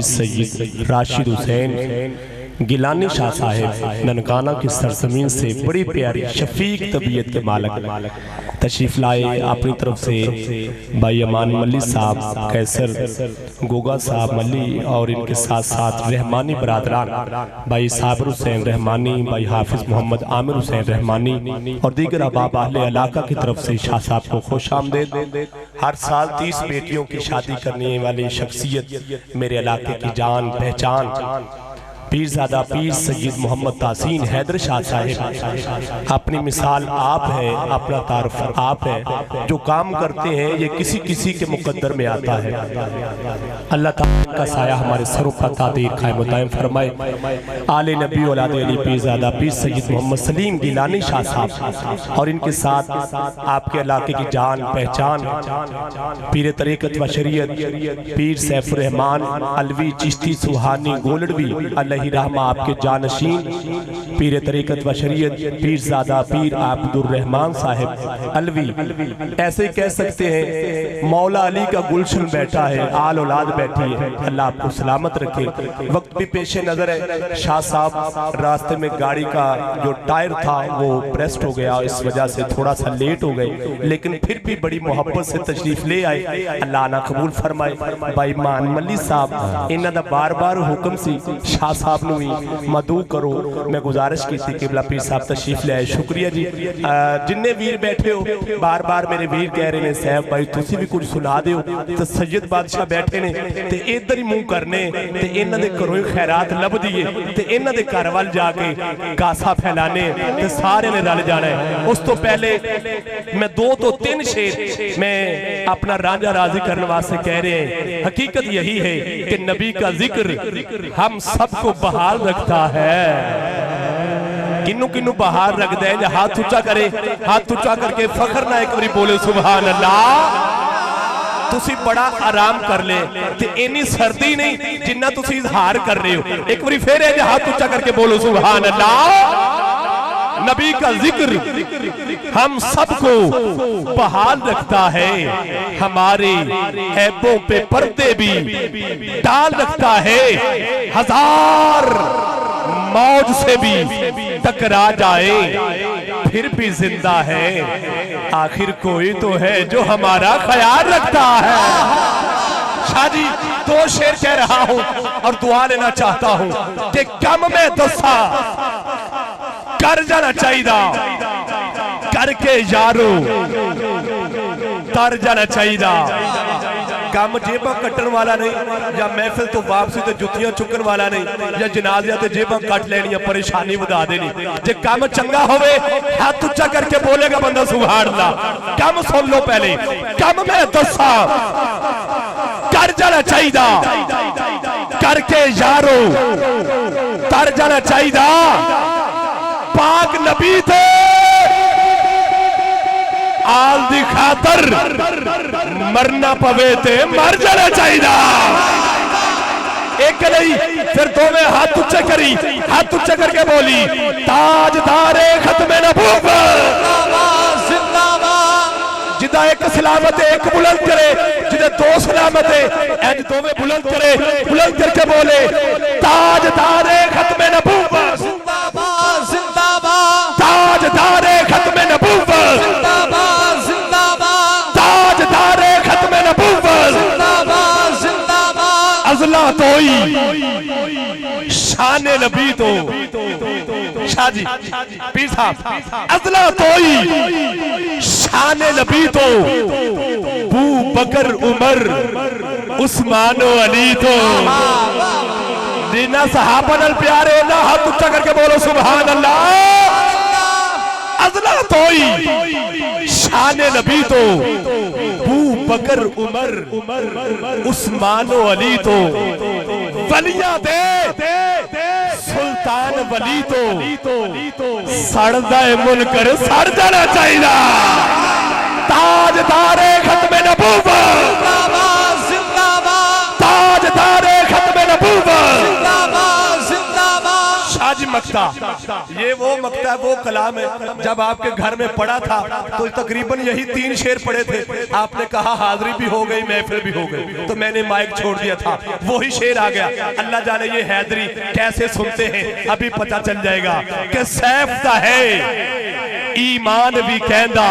सैयद राशिद हुसैन गिलानी शाह साहिब ननकाना की सरजमीन से बड़ी प्यारी शफीक तबीयत के मालिक तशरीफ लाए। अपनी तरफ से भाई अमान मल्ली साहब कैसर गोगा साहब मल्ली और इनके साथ साथ रहमानी बरादरान भाई साबिर हुसैन रहमानी, भाई हाफिज मोहम्मद आमिर हुसैन रहमानी और दीगर अहबाब अहले इलाका की तरफ से शाह साहब को खुश आमदेद। हर साल 30 बेटियों की शादी करने वाली शख्सियत मेरे इलाके की जान पहचान पीरजादा पीर सैयद मोहम्मद तासीन हैदर शाह साहिब, अपनी मिसाल आप है, अपना तारफ आप है। जो काम करते हैं ये किसी किसी के मुकद्दर में आता है। अल्लाह ताला का साया हमारे सरों पर तादीर कायम दायम फरमाए। आले नबी औलाद अली पीरजादा पीर सैयद मोहम्मद सलीम गिलानी शाह साहब और इनके साथ आपके इलाके की जान पहचान पीर तरीक़त व शरीयत पीर सैफुर रहमान अलवी चिश्ती सुहानी गोलड़वी अल्लाह रहमा आपके जानशीन पीर तरीक़त व शरीयत पीरजादा पीर अब्दुर रहमान साहिब अलवी, ऐसे कह सकते हैं मौला अली का गुलशन बैठा है, आल औलाद बैठी है। अल्लाह आपको सलामत रखे। वक्त भी पेशे नजर है। शाह साहब रास्ते में गाड़ी का जो टायर था वो ब्रेस्ट हो गया, इस वजह से थोड़ा सा लेट हो गए, लेकिन फिर भी बड़ी मोहब्बत से तशरीफ ले आए। अल्लाह ना कबूल फरमाए। भाई मान मल्ली साहब इन्हों का बार बार हुक्म सी शाह साहब मदू करो, मैं गुजारिश की थी कि पीर साहब तशरीफ ले आए। शुक्रिया जी। जिन्ने वीर बैठे हो बार बार मेरे वीर कह रहे हैं साहब भाई तुसी भी कुछ सुना दो, तो सैयद बादशाह बैठे ने ते इधर ही मुंह करने ते इन्हां दे घरों खैरात लभ दीए ते इन्हां दे घर वाल जाके कासा फैलाने ते सारे ने रल जाना है। उस तो पहले मैं 2 तो 3 शेर मैं अपना रांझा राजी करने वास्ते कह रहे हैं। हकीकत यही है कि नबी का जिक्र हम सबको बहाल रखता है। किन्नू किन्नू बहार रखते हैं। हाथ ऊंचा करे, हाथ ऊंचा करके फखर ना एक बारी बोले सुभान अल्लाह। तुसी बड़ा आराम कर ले ते इन्नी सर्दी नहीं जिन्ना तुसी इजहार कर रहे हो। एक बारी फिर हाथ ऊंचा करके बोलो सुभान अल्लाह। नबी का जिक्र हम सबको बहाल रखता है, हमारे ऐबों पे पर्दे भी डाल रखता है। हजार मौज से भी टकरा जाए फिर भी जिंदा है। आखिर कोई तो है जो हमारा ख्याल रखता है। शाह जी 2 शेर कह रहा हूं और दुआ लेना चाहता हूं कि कम में दसा कर जाना चाहिए करके यारो तर जाना चाहिए। कम जेबा कट्टन वाला नहीं या महफिल तो वापसी ते जुतियां चुकन वाला नहीं या जनाज़िया ते जेबा कट लेनी परेशानी बढ़ा देनी। जे कम चंगा होवे हाथ उच्चा करके बोलेगा बंदा सुभान अल्लाह। कम सुन लो पहले, कम मैं दसा कर जाना चाहिए करके यारो तर जाना चाहिए। पाक नबी थे आल दी खातर मरना पवे थे मर जाना चाहिए। एक नहीं फिर दोवें हाथ उच्चे करी, हाथ उच्चे करके बोली ताजदारे खत्मे नबूवत जिदा एक सलामत है एक बुलंद करे, जिदा 2 सलामत है इंज दोवें बुलंद करे, बुलंद करके बोले ताजदारे खत्मे नबूवत ताजदारे खत्मे नबूवत जिंदाबाद जिंदाबाद ताजदारे खत्मे नबूवत जिंदाबाद जिंदाबाद। अज़ला तोई शान नबी तो शाह जी पीर साहब अज़ला तोई शान नबी तो बू बकर उमर उस्मान अली तो दीना सहाबा नाल प्यारे ना हाथ उच्चा करके बोलो सुभान अल्लाह। अज़ला तोई शान नबी तो बू बकर उमर उस्मान अली तो वलिया दे सुल्तान वली तो सड़दा मुनकर सड़ जाना चाहिए। ताजदारे खत्मे नबूवत ताजदारे खत्मे नबूवत जिंदाबाद जिंदाबाद। शाह जी मक्ता, ये वो मक्ता है, वो कलाम है जब आपके घर में पड़ा था तो तकरीबन यही 3 शेर पड़े थे। आपने कहा हाजिरी भी हो गई, महफिल भी हो गई, तो मैंने माइक छोड़ दिया था, वही शेर आ गया। अल्लाह जाने ये हैदरी कैसे सुनते हैं, अभी पता चल जाएगा कि सैफ दा है ईमान भी कहंदा,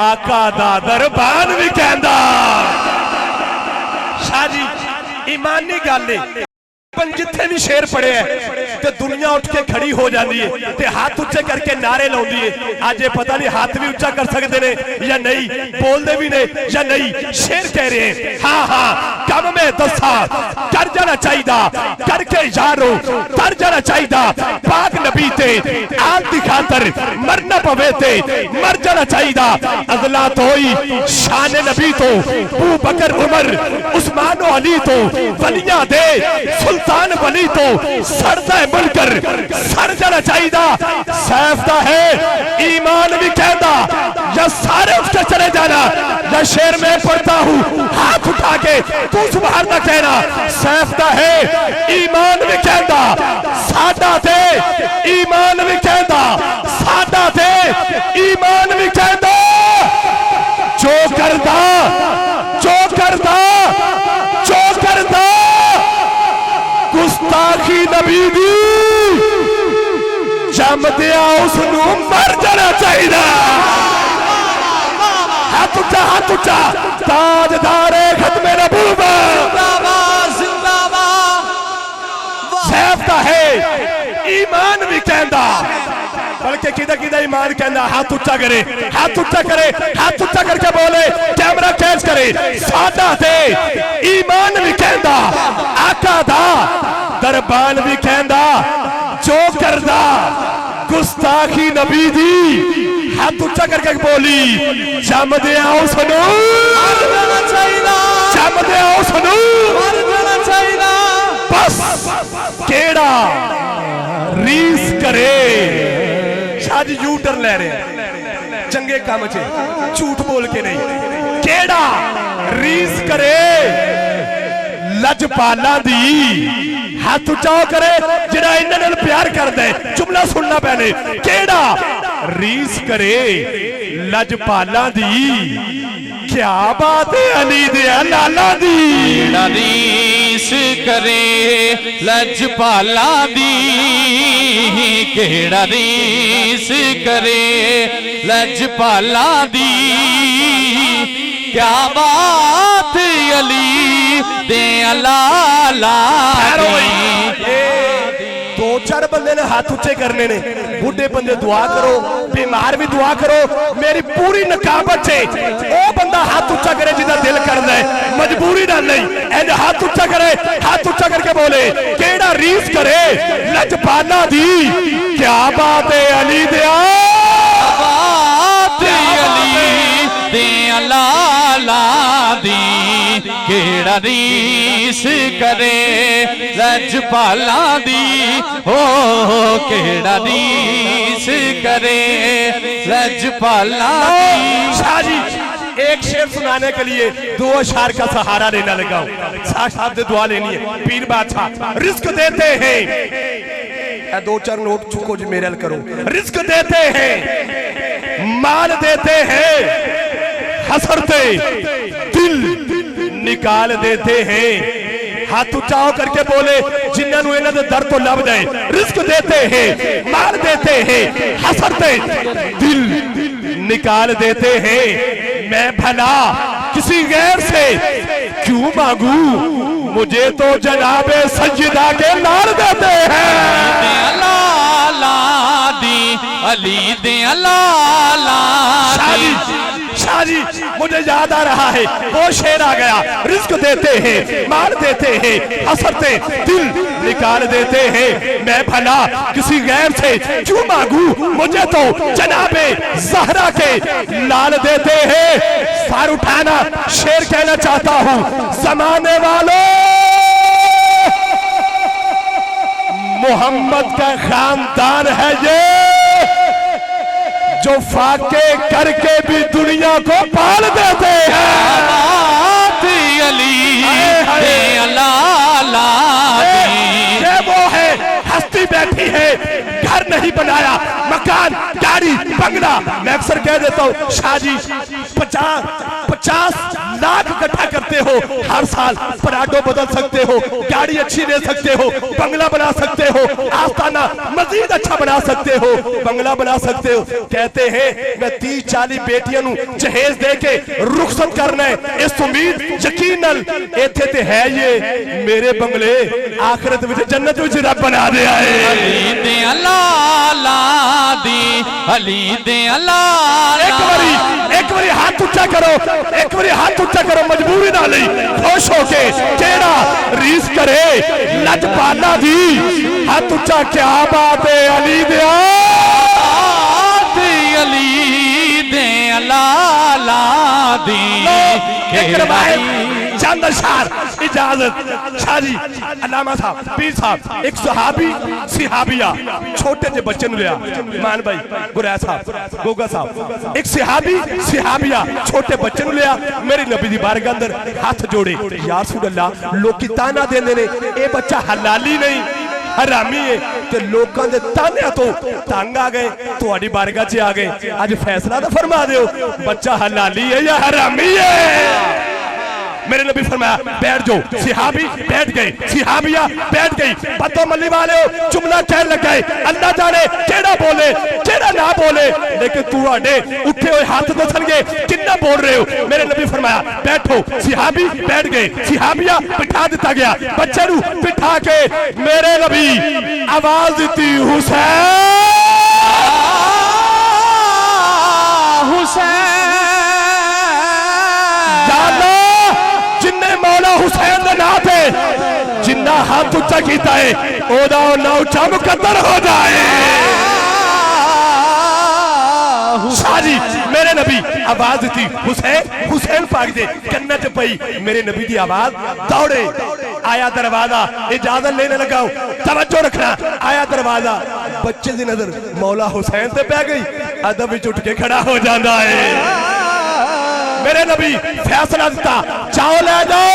आका दा दरबान भी कहंदा। शाह जी ईमानी गल है, जिथे भी शेर पड़े है तो दुनिया उठ के खड़ी हो जाती है ते हाथ उच्चे करके नारे लाउंदी है। आज ये पता नहीं हाथ भी उच्चा कर सकते ने या नहीं, बोलते भी ने या नहीं। शेर कह रहे हैं हाँ हाँ कम में दसा कर जाना चाहिए, करके यारो तर जाना चाहिए, पाक नबी ते आल दी खातर मरना पवे ते मर जाना चाहिए। अगला तो ही शान नबी तो अबू बकर उमर उस्मान अली तो वलियां दे सुल्तान बनी तो सड़ता है बनकर सड़ जाना चाहिए। सैफ दा है ईमान भी कहता, या सारे उसके चले जाना, या शेर में पढ़ता हूँ हाथ उठा के तू सुभान ना कहना। सैफ दा है ईमान भी कहता, सादा थे ईमान भी कहता, सादा थे ईमान भी कहता। जो करदा जो करदा जो करदा गुस्ताखी नबी दी जमदिया उसनू मर जाना चाहिए। हाथ उच्चा हाथ उच्चा, ताजदारे खत्मे नबूवत सैफ दा है ईमान भी कहंदा, बल्कि किदा किदा ईमान कहंदा। हाथ उच्चा करे, हाथ उच्चा करे, हाथ उच्चा करके बोले, कैमरा कैच करे। सादा थे ईमान भी कहंदा, आका दा दरबान भी कहंदा। जो करदा गुस्ताखी नबी दी हाथ उच्चा करके बोली, जमदे आओ सुनो जमदे आओ सुनो बस केड़ा रीस करे। शादी यू टर्न ले रहे चंगे काम च झूठ बोल के नहीं। केड़ा रीस करे लजपाला दी हाथ उचाओ करे जिहड़ा इन्हां नाल प्यार करदा है। जुमला सुनना पैने, केड़ा रीस करे लजपाला दी। क्या बात है अली दे लाला दी, केड़ा रीस करे लजपाला दी, केड़ा रीस करे लजपाला दी। क्या बात अली दे लाला दी। 2-4 बंदे ने हाथ उच्चे करने ने, बुढ़े बंदे दुआ करो, बीमार भी दुआ करो, मेरी पूरी नकाबत से ओ बंदा हाथ उच्चा करे जिदा दिल करदा है, मजबूरी ना नहीं। एंड हाथ उच्चा करे, हाथ उच्चा करके बोले केड़ा रीस करे लजपाला दी। क्या बात है अली दिया, बात अली दे लाला दी। केड़ा रीस करे लजपाला दी, हो केड़ा रीस करे लजपाला दी। शाह जी एक शेर सुनाने के लिए 2 अशार का सहारा लेना लगा हूं। शाह साहब से दुआ लेनी है। पीर बादशाह रिस्क देते हैं, 2-4 नोट चुको जी मेरे करो। रिस्क देते हैं, माल देते हैं, हसरते दिल निकाल देते हैं। हाथ उचाओ करके बोले जिन्होंने इन्हों के दर तो लभ जाए। रिस्क देते हैं, माल देते हैं, हसरते दिल निकाल देते हैं। मैं भला किसी गैर से क्यों मांगू, मुझे तो जनाबे सज्जिदा के लाल देते हैं। लाला दी अली दे लाला दी। शाह जी मुझे याद आ रहा है वो शेर आ गया। रिस्क देते हैं, मार देते हैं, हसरते दिल निकाल देते हैं। मैं भला किसी गैर से क्यों मांगू, मुझे तो जनाबे ज़हरा के लाल देते हैं। सर उठाना शेर कहना चाहता हूँ जमाने वालों, मोहम्मद का खानदान है ये जो फाके करके भी दुनिया को पाल देते हैं। अली लाला ये वो है हस्ती बैठी नहीं बनाया, मकान, गाड़ी, बंगला। मैं अक्सर कह देता हूँ शाह जी 50 लाख इकट्ठा करते हो हर साल, पराठो बदल सकते हो, गाड़ी अच्छी ले सकते हो, बंगला बना सकते हो, आस्थाना मजीद अच्छा बना सकते हो, बंगला बना सकते हो। कहते हैं मैं 30-40 बेटियां जहेज दे के रुखसत करना है, इस उम्मीद यकीन नाल इत्थे ते है ये मेरे बंगले आखिरत विच जन्नत विच रब बना दे आए। अली दे लाला दी, अली दे लाला। एक बारी हाथ उच्चा करो, एक बारी हाथ उच्चा करो, मजबूरी ना नहीं, खुश होके केड़ा रीस करे लजपाला दी। हाथ उच्चा, क्या बात है अली दे अली दे लाला दी। चंद अशआर इजाजत शाह जी, अल्लामा साहब, पीर साहब, एक सहाबी सिहाबिया छोटे जे बच्चे लिया, मान भाई गुरैया साहब, गोगा साहब, एक सिहाबी सिहाबिया छोटे बच्चे लिया मेरी नबी दी बारगाह अंदर हाथ जोड़े, या रसूल अल्लाह लोग ताना देंदे ने ए बच्चा हलाली नहीं हरामी है, ते लोकां दे ताने तो तंग आ गए, तुहाडी बारगाह च आ गए, आज फैसला तो फरमा दियो बच्चा हलाली है या हरामी है। मेरे नबी फरमाया बैठ जाओ, सिहाबी बैठ गए, सिहाबिया बैठ गई। पतो मल्ली वाले जुमला कह लगाए, अल्लाह जाने केड़ा बोले केड़ा ना बोले, लेकिन तुहाडे उठे हुए हाथ दसणगे कितना बोल रहे हो। मेरे नबी फरमाया बैठो, सिहाबी बैठ गए, सिहाबिया बिठा दिता गया, बच्चे नू बिठा के मेरे नबी आवाज दी हुसैन हुसैन। मौला हुसैन दे नाम पे जिन्ना हाथ उच्चा कीता है ओदा ना उच्चा मुकद्दर हो जाए। शाह जी मेरे नबी आवाज दी हुसैन, हुसैन पाक दे कन्ने च पई, मेरे नबी दी आवाज दौड़े, आया दरवाजा, इजाजत लेने लगा, तवज्जो रखना, आया दरवाजा, बच्चे दी नजर मौला हुसैन ते पै गई, अदब विच उठ के खड़ा हो जाता है। मेरे नबी फैसला दिता जाओ ले जाओ,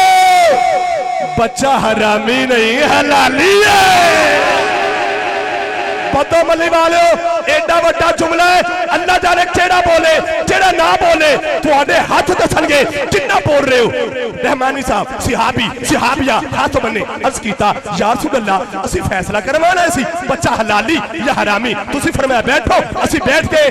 बच्चा हरामी नहीं हलाली है। पतो मल्ली वाले एडा वड्डा जुमला है, अल्लाह जाने केड़ा बोले केड़ा ना बोले, तुहाडे हाथ दसणगे कितना बोल रहे हो। रहमानी साहब सिहाबी सिहाबिया हाथ बन्ने अर्ज कीता या रसूल अल्लाह असि फैसला करवाना सी बच्चा हलाली या हरामी, तुसी फरमाया बैठो, असि बैठ के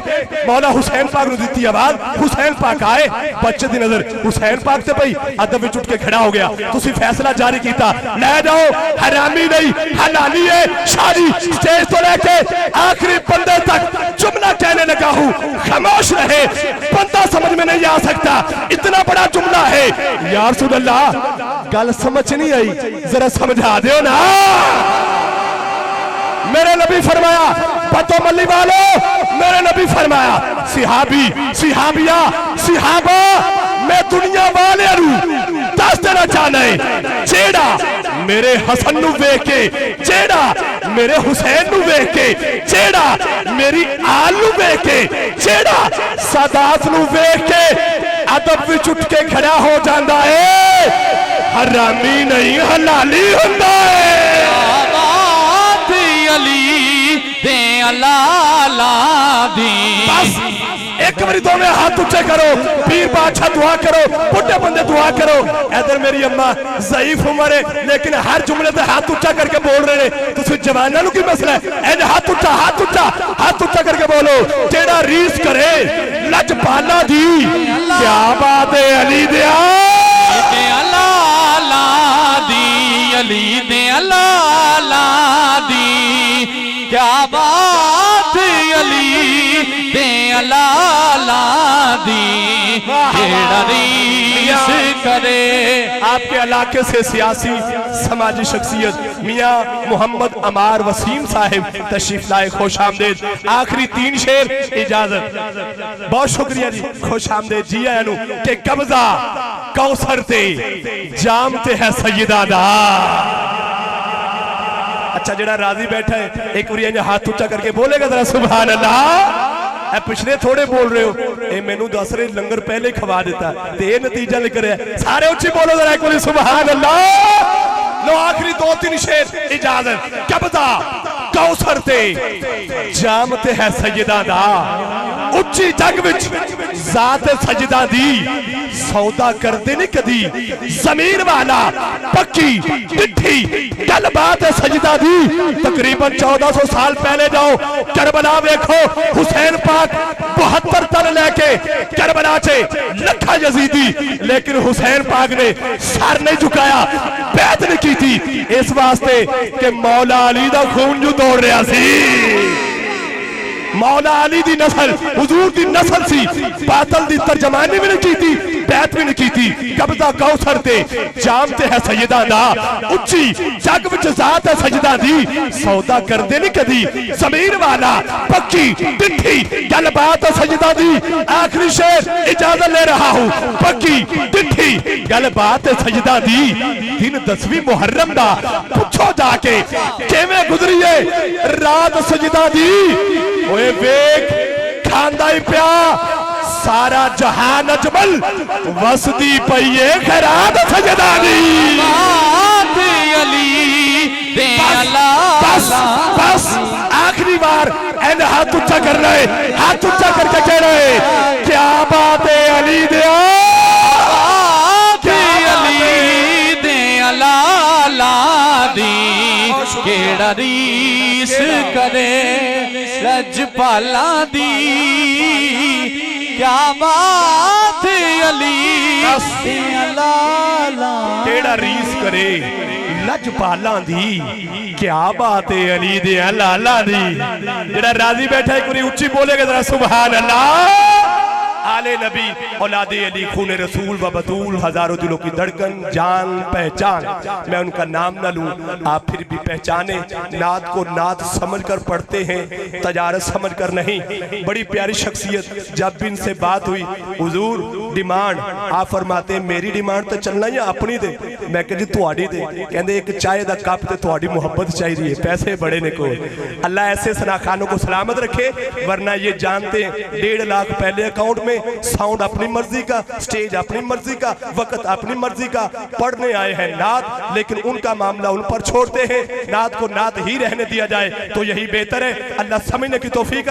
मौला हुसैन पाक नु दित्ती आवाज, हुसैन पाक आए, बच्चे दी नजर हुसैन पाक ते पई, अदब विच उठ के खड़ा हो गया, तुसी फैसला जारी कीता ले जाओ हरामी नहीं हलाली है। शादी स्टेज तो लेके आखिरी बंदे तक जुमला कहने लगा हूं, खामोश रहे, बंदा समझ में नहीं आ सकता, इतना बड़ा जुमला है। या रसूल अल्लाह गल समझ नहीं आई, जरा समझा दो ना। मेरे नबी फरमाया पतो मल्ली वालो, मेरे नबी फरमाया सिहाबी सिहाबिया सिहाबा, मैं दुनिया वाले दस देना चाहना है जेड़ा मेरे हसन नू वेख के, जेड़ा मेरे हुसैन नू वेख के, जेड़ा मेरी आल नू वेख के, जेड़ा सादात नू वेख के अदब विच उठ के खड़ा हो जाता है, हरामी नहीं हलाली हुंदा है। अली दे लाला दी। बस एक बारी दोनों हाथ उच्चे करो, पीर बादशाह दुआ करो, बुढ़े बंदे दुआ करो। इधर मेरी अम्मा ज़ईफ उम्र है लेकिन हर जुमले से हाथ उच्चा करके बोल रहे हैं, तुम जवानों की मसला है, हाथ उच्चा हाथ उच्चा हाथ उच्चा करके बोलो, जेड़ा रीस करे लजपाला दी। क्या बात है अली दे लाला दी, अली दे लाला दी, क्या बात अली दे लाला दी, केड़ा रीस करे। आपके इलाके से सियासी समाजी शख्सियत मियाँ मोहम्मद अमार वसीम साहिब तशरीफ लाए, खुश आमदेद। आखिरी 3 शेर इजाजत। बहुत शुक्रिया जी, खुश आमदेद जी आनू के कब्जा कौसर ते जाम ते है सैयदा दा। अच्छा जेड़ा राजी बैठा है एक बार हाथ ऊंचा करके बोलेगा जरा सुभान अल्लाह। पिछले थोड़े बोल रहे हो, ए मैनू दस रहे लंगर पहले खवा देता ते ये नतीजा लिख रहा है, सारे उच्ची बोलो जरा एक बार सुभान अल्लाह। लो आखिरी 2-3 शेर इजाजत। कब्जा कौसर ते जाम ते है सैयदा दा उच्ची जग विच जात सजदा दी सौदा करदे नहीं कदी जमीन वाला पक्की डिठी गल बात है सजदा दी। तकरीबन 1400 साल पहले जाओ करबला देखो हुसैन पाक 72 टन लेके करबला चे लखा यजीदी लेकिन हुसैन पाक ने सर नहीं झुकाया बैत नहीं की थी इस वास्ते कि मौला अली दा खून जो दौड़ रहा सी। मौला अली दी नस्ल हुजूर दी नस्ल सी बातल दी तर्जमानी भी नहीं की थी बैत भी नहीं की थी। कब्जा कौसर ते जाम ते है सैयदा दा उच्ची जग विच जात है सजदा दी सौदा करदे नहीं कदी जमीन वाला पक्की डिठी गल बात है सजदा दी। आखिरी शेर इजाजत ले रहा हूं पक्की डिठी गल बात है सजदा दी। दिन 10वीं मुहर्रम दा पूछो जाके किवें गुजरी है रात सजदा दी। ओए वेख खांदा ही प्या सारा जहान अजमल वसदी पईए खैरात सजदा दी। बस बस आखिरी बार एन हाथ ऊंचा कर रहे हाथ ऊंचा करके कह रहे क्या बात है अली दे अली दे लाला दी केड़ा रीस करे लजपाला दी क्या बात अली लाला केड़ा रीस करे लजपाला दी क्या बात है अली दे लाला दी। जेड़ा राजी बैठा एक उच्ची बोलेगा जरा सुभान अल्लाह। आले नबी औलादे अली खूने रसूल व बतूल हजारों दिलों की धड़कन जान पहचान। मैं उनका नाम न लूं आप फिर भी पहचाने। नात को नात समझकर पढ़ते हैं तजारत समझकर नहीं। बड़ी प्यारी शख्सियत जब भी इनसे बात हुई हुजूर डिमांड आप फरमाते मेरी डिमांड तो चलना या अपनी दे। मैं कह जी तुहाड़ी दे कहते एक चाय का कप ते तुहाड़ी मुहब्बत चाहिए पैसे बड़े ने को। अल्लाह ऐसे सनाखानों को सलामत रखे वरना ये जानते हैं 1.5 लाख पहले अकाउंट में साउंड अपनी मर्जी का स्टेज अपनी मर्जी का वक्त अपनी मर्जी का पढ़ने आए हैं नात लेकिन उनका मामला उन पर छोड़ते हैं। नात को नात ही रहने दिया जाए तो यही बेहतर है। अल्लाह समझने की तौफीक